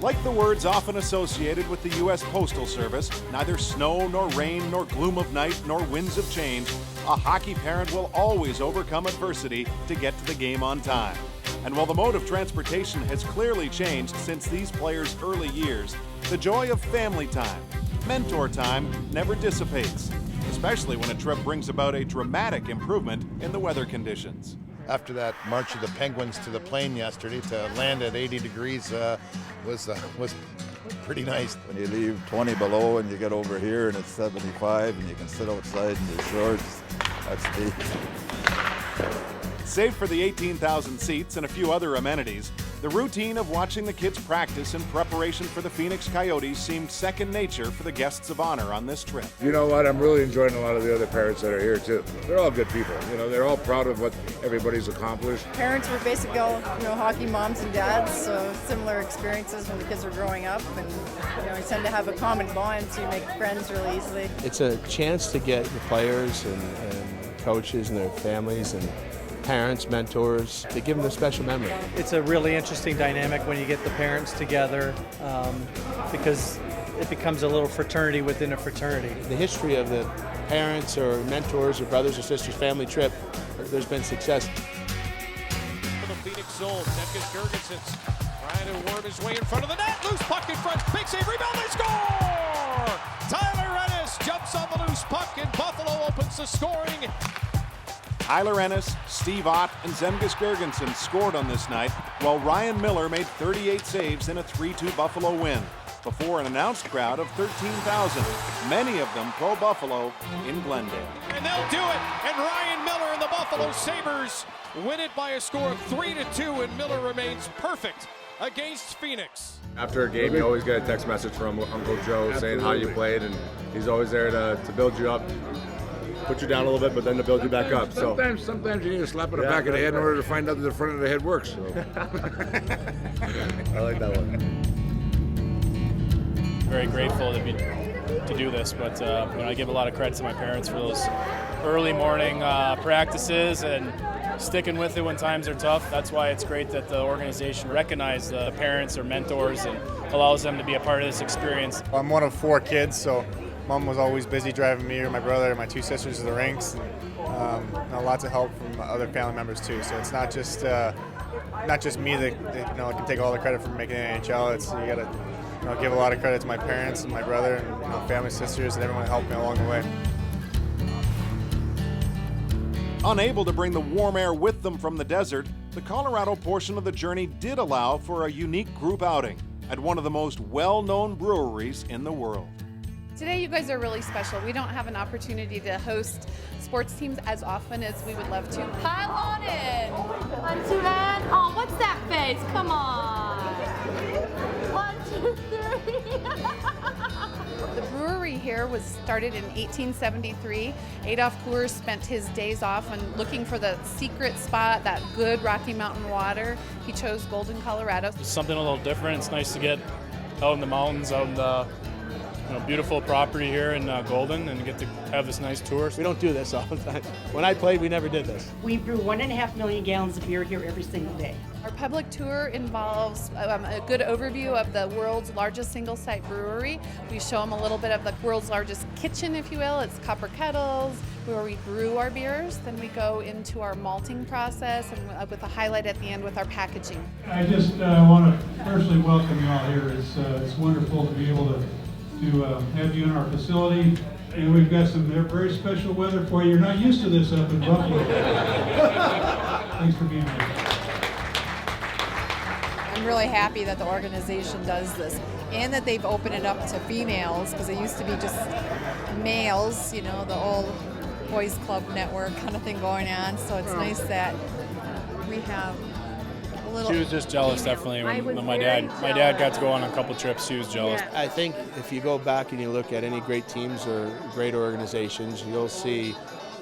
Like the words often associated with the U.S. Postal Service, neither snow nor rain nor gloom of night nor winds of change, a hockey parent will always overcome adversity to get to the game on time. And while the mode of transportation has clearly changed since these players' early years, the joy of family time, mentor time, never dissipates, especially when a trip brings about a dramatic improvement in the weather conditions. After that march of the Penguins to the plane yesterday, to land at 80 degrees was pretty nice. When you leave 20 below and you get over here and it's 75 and you can sit outside in your shorts, that's neat. Save for the 18,000 seats and a few other amenities, the routine of watching the kids practice in preparation for the Phoenix Coyotes seemed second nature for the guests of honor on this trip. You know what? I'm really enjoying a lot of the other parents that are here too. They're all good people. You know, they're all proud of what everybody's accomplished. Parents were basically all, hockey moms and dads, so similar experiences when the kids were growing up, and you tend to have a common bond, so you make friends really easily. It's a chance to get the players and coaches and their families and parents, mentors, to give them a special memory. It's a really interesting dynamic when you get the parents together because it becomes a little fraternity within a fraternity. The history of the parents or mentors or brothers or sisters family trip, there's been success. For the Phoenix Soul, Zemgus Girgensons trying to worm his way in front of the net. Loose puck in front, big save, rebound, they score! Tyler Ennis jumps on the loose puck and Buffalo opens the scoring. Tyler Ennis, Steve Ott, and Zemgus Girgensons scored on this night, while Ryan Miller made 38 saves in a 3-2 Buffalo win, before an announced crowd of 13,000, many of them pro-Buffalo in Glendale. And they'll do it, and Ryan Miller and the Buffalo Sabres win it by a score of 3-2, and Miller remains perfect against Phoenix. After a game, you always get a text message from Uncle Joe saying how you played, and he's always there to build you up. Put you down a little bit, but then to build you back up. Sometimes you need a slap on the back of the head in order to find out that the front of the head works. So. I like that one. Very grateful to do this, but I give a lot of credit to my parents for those early morning practices and sticking with it when times are tough. That's why it's great that the organization recognizes the parents or mentors and allows them to be a part of this experience. I'm one of 4 kids, so Mom was always busy driving me or my brother and my 2 sisters to the rinks, and lots of help from other family members too. So it's not just me that can take all the credit for making the NHL. It's you got to give a lot of credit to my parents and my brother and family, sisters, and everyone who helped me along the way. Unable to bring the warm air with them from the desert, the Colorado portion of the journey did allow for a unique group outing at one of the most well-known breweries in the world. Today you guys are really special. We don't have an opportunity to host sports teams as often as we would love to. Pile on in. 1, 2, and oh, what's that face? Come on. 1, 2, 3. The brewery here was started in 1873. Adolf Coors spent his days off on looking for the secret spot, that good Rocky Mountain water. He chose Golden, Colorado. It's something a little different. It's nice to get out in the mountains, out in the beautiful property here in Golden, and get to have this nice tour. We don't do this all the time. When I played, we never did this. We brew 1.5 million gallons of beer here every single day. Our public tour involves a good overview of the world's largest single-site brewery. We show them a little bit of the world's largest kitchen, if you will. It's copper kettles, where we brew our beers. Then we go into our malting process, and with a highlight at the end with our packaging. I just want to personally welcome you all here. It's wonderful to be able to have you in our facility, and we've got some very special weather for you. You're not used to this up in Buffalo. Thanks for being here. I'm really happy that the organization does this and that they've opened it up to females, because it used to be just males, the old boys club network kind of thing going on. So it's nice that we have a little. She was just jealous, definitely. When my dad got to go on a couple trips, she was jealous. I think if you go back and you look at any great teams or great organizations, you'll see,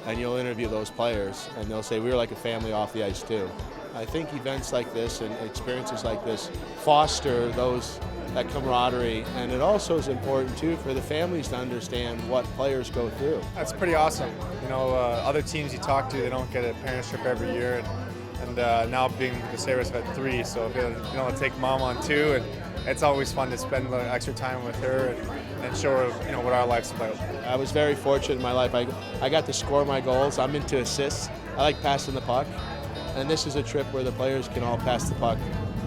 and you'll interview those players, and they'll say, we were like a family off the ice too. I think events like this and experiences like this foster that camaraderie, and it also is important too for the families to understand what players go through. That's pretty awesome. Other teams you talk to, they don't get a parents trip every year, and and now being with the Sabres, I've had 3, so being able to take Mom on 2, and it's always fun to spend a little extra time with her and show her what our life's about. I was very fortunate in my life. I got to score my goals. I'm into assists. I like passing the puck, and this is a trip where the players can all pass the puck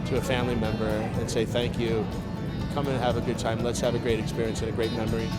to a family member and say thank you. Come and have a good time. Let's have a great experience and a great memory.